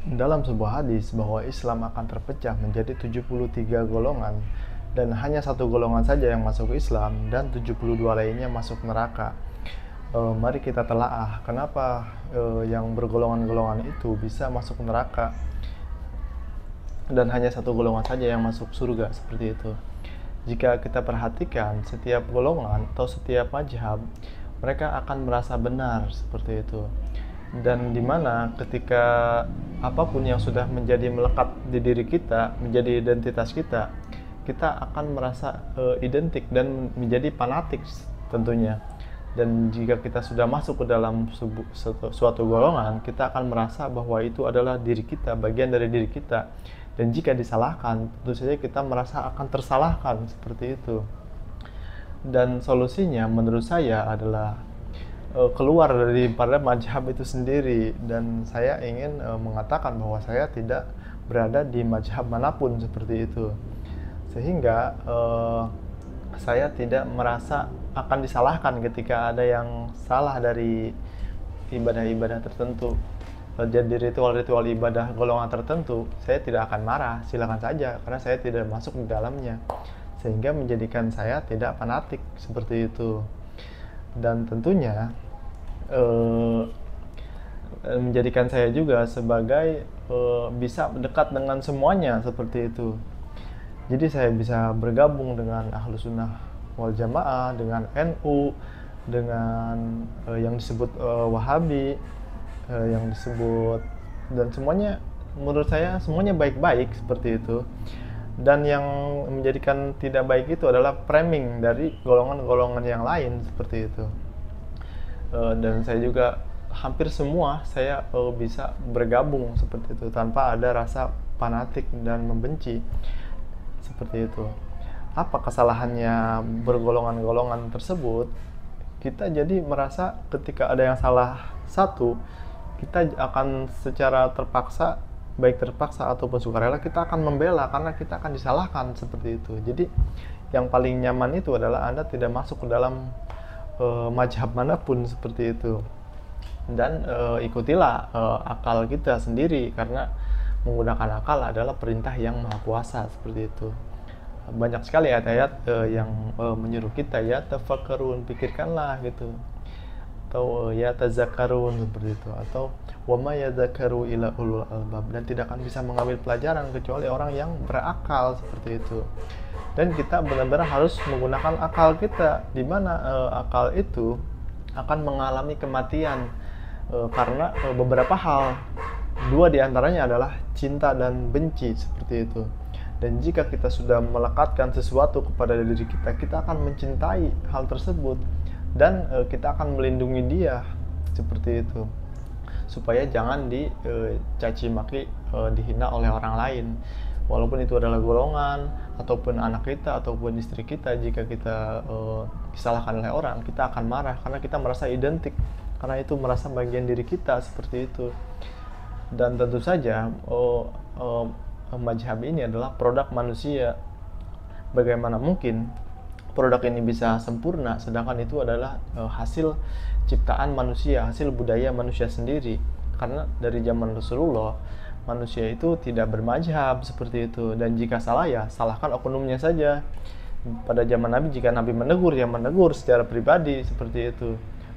Dalam sebuah hadis bahwa Islam akan terpecah menjadi 73 golongan dan hanya satu golongan saja yang masuk Islam dan 72 lainnya masuk neraka. Mari kita telaah kenapa yang bergolongan-golongan itu bisa masuk neraka dan hanya satu golongan saja yang masuk surga, seperti itu. Jika kita perhatikan setiap golongan atau setiap mazhab, mereka akan merasa benar, seperti itu. Dan dimana ketika apapun yang sudah menjadi melekat di diri kita, menjadi identitas kita, kita akan merasa identik dan menjadi fanatik tentunya. Dan jika kita sudah masuk ke dalam suatu golongan, kita akan merasa bahwa itu adalah diri kita, bagian dari diri kita. Dan jika disalahkan, tentu saja kita merasa akan tersalahkan, seperti itu. Dan solusinya menurut saya adalah keluar daripada mazhab itu sendiri, dan saya ingin mengatakan bahwa saya tidak berada di mazhab manapun, seperti itu, sehingga saya tidak merasa akan disalahkan ketika ada yang salah dari ibadah-ibadah tertentu. Jadi ritual-ritual ibadah golongan tertentu, saya tidak akan marah, silakan saja, karena saya tidak masuk di dalamnya, sehingga menjadikan saya tidak fanatik, seperti itu. Dan tentunya menjadikan saya juga sebagai bisa dekat dengan semuanya, seperti itu. Jadi saya bisa bergabung dengan Ahlus Sunnah wal Jamaah, dengan NU, dengan yang disebut Wahabi, yang disebut, dan semuanya menurut saya semuanya baik-baik, seperti itu. Dan yang menjadikan tidak baik itu adalah framing dari golongan-golongan yang lain, seperti itu. Dan saya juga hampir semua saya bisa bergabung, seperti itu, tanpa ada rasa fanatik dan membenci, seperti itu. Apa kesalahannya bergolongan-golongan tersebut? Kita jadi merasa ketika ada yang salah satu, kita akan secara terpaksa, baik terpaksa ataupun sukarela, kita akan membela karena kita akan disalahkan, seperti itu. Jadi yang paling nyaman itu adalah Anda tidak masuk ke dalam mazhab manapun, seperti itu, dan ikutilah akal kita sendiri, karena menggunakan akal adalah perintah yang maha kuasa, seperti itu. Banyak sekali ayat-ayat yang menyuruh kita, ya tafakkarun, pikirkanlah, gitu, atau ya tazakkarun, seperti itu, atau wama yadzakaru ila ulul albab, dan tidak akan bisa mengambil pelajaran kecuali orang yang berakal, seperti itu. Dan kita benar-benar harus menggunakan akal kita, di mana akal itu akan mengalami kematian karena beberapa hal. Dua diantaranya adalah cinta dan benci, seperti itu. Dan jika kita sudah melekatkan sesuatu kepada diri kita, kita akan mencintai hal tersebut, dan kita akan melindungi dia, seperti itu, supaya jangan dicaci maki, dihina oleh orang lain, walaupun itu adalah golongan ataupun anak kita ataupun istri kita. Jika kita disalahkan oleh orang, kita akan marah karena kita merasa identik, karena itu merasa bagian diri kita, seperti itu. Dan tentu saja mazhab ini adalah produk manusia. Bagaimana mungkin produk ini bisa sempurna sedangkan itu adalah hasil ciptaan manusia, hasil budaya manusia sendiri? Karena dari zaman Rasulullah, manusia itu tidak bermazhab, seperti itu. Dan jika salah, ya salahkan oknumnya saja. Pada zaman Nabi, jika Nabi menegur, ya menegur secara pribadi, seperti itu,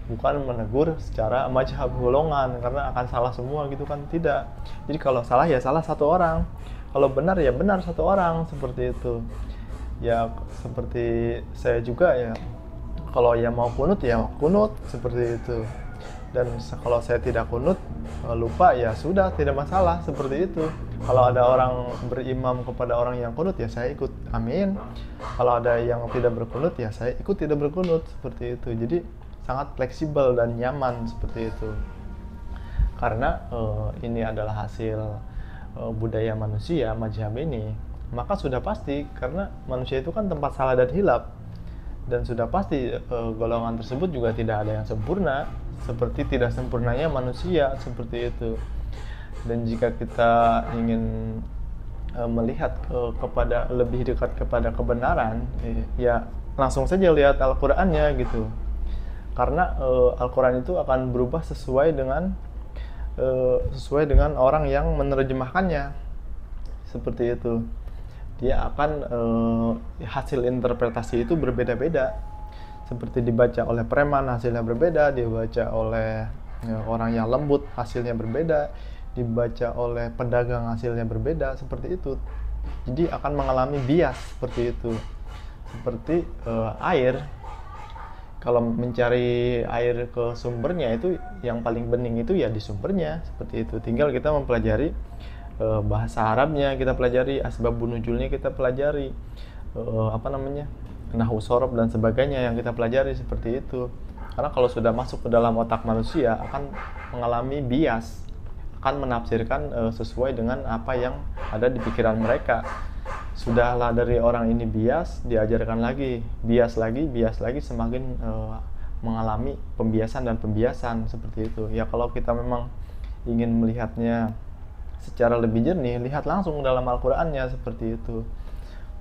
bukan menegur secara mazhab golongan, karena akan salah semua, gitu kan. Tidak. Jadi kalau salah, ya salah satu orang, kalau benar, ya benar satu orang, seperti itu. Ya seperti saya juga, ya kalau ya mau kunut, ya kunut, seperti itu. Dan kalau saya tidak kunut, lupa, ya sudah, tidak masalah, seperti itu. Kalau ada orang berimam kepada orang yang kunut, ya saya ikut, amin. Kalau ada yang tidak berkunut, ya saya ikut tidak berkunut, seperti itu. Jadi sangat fleksibel dan nyaman, seperti itu. Karena ini adalah hasil budaya manusia, mazhab ini, maka sudah pasti, karena manusia itu kan tempat salah dan hilaf, dan sudah pasti golongan tersebut juga tidak ada yang sempurna, seperti tidak sempurnanya manusia, seperti itu. Dan jika kita ingin melihat kepada lebih dekat kepada kebenaran, ya langsung saja lihat Al-Qur'annya, gitu. Karena Al-Qur'an itu akan berubah sesuai dengan sesuai dengan orang yang menerjemahkannya. Seperti itu. Dia akan hasil interpretasi itu berbeda-beda. Seperti dibaca oleh preman hasilnya berbeda, dibaca oleh orang yang lembut hasilnya berbeda, dibaca oleh pedagang hasilnya berbeda, seperti itu. Jadi akan mengalami bias seperti itu. Seperti air, kalau mencari air ke sumbernya itu yang paling bening itu ya di sumbernya, seperti itu. Tinggal kita mempelajari bahasa Arabnya, kita pelajari asbabun nuzulnya, kita pelajari nahwu sorob dan sebagainya yang kita pelajari, seperti itu. Karena kalau sudah masuk ke dalam otak manusia akan mengalami bias, akan menafsirkan sesuai dengan apa yang ada di pikiran mereka. Sudahlah dari orang ini bias, diajarkan lagi, bias lagi, semakin mengalami pembiasan dan pembiasan, seperti itu. Ya kalau kita memang ingin melihatnya secara lebih jernih, lihat langsung dalam Al-Qur'annya, seperti itu.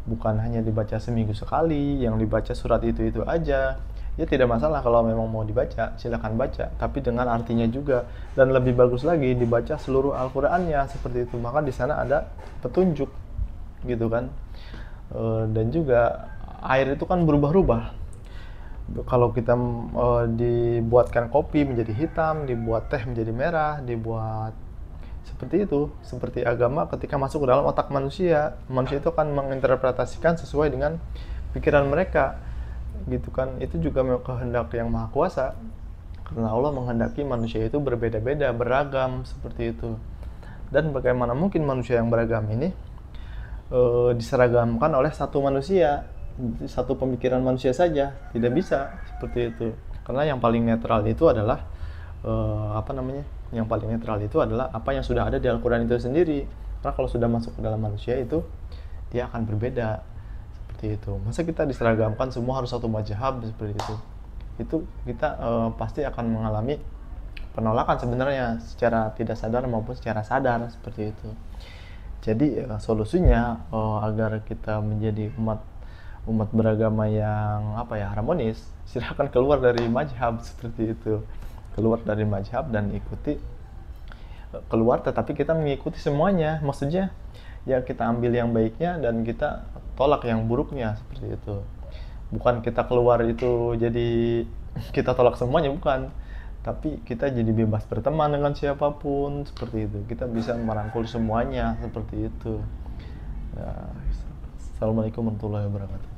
Bukan hanya dibaca seminggu sekali, yang dibaca surat itu aja. Ya tidak masalah kalau memang mau dibaca, silakan baca, tapi dengan artinya juga. Dan lebih bagus lagi dibaca seluruh Al-Qur'annya, seperti itu. Maka di sana ada petunjuk, gitu kan. Dan juga air itu kan berubah-ubah. Kalau kita dibuatkan kopi menjadi hitam, dibuat teh menjadi merah, dibuat seperti itu. Seperti agama, ketika masuk ke dalam otak manusia, manusia itu akan menginterpretasikan sesuai dengan pikiran mereka, gitu kan. Itu juga kehendak yang maha kuasa, karena Allah menghendaki manusia itu berbeda-beda, beragam, seperti itu. Dan bagaimana mungkin manusia yang beragam ini diseragamkan oleh satu manusia, satu pemikiran manusia saja? Tidak bisa, seperti itu. Karena yang paling netral itu adalah yang paling netral itu adalah apa yang sudah ada di Al-Quran itu sendiri. Karena kalau sudah masuk ke dalam manusia itu, dia akan berbeda, seperti itu. Masa kita diseragamkan semua harus satu mazhab, seperti itu? Itu kita pasti akan mengalami penolakan sebenarnya, secara tidak sadar maupun secara sadar, seperti itu. Jadi solusinya agar kita menjadi umat beragama yang harmonis, silahkan keluar dari mazhab, seperti itu. Keluar dari mazhab dan ikuti, keluar tetapi kita mengikuti semuanya. Maksudnya ya kita ambil yang baiknya dan kita tolak yang buruknya, seperti itu. Bukan kita keluar itu jadi kita tolak semuanya, bukan. Tapi kita jadi bebas berteman dengan siapapun, seperti itu. Kita bisa merangkul semuanya, seperti itu. Ya, Assalamualaikum warahmatullahi wabarakatuh.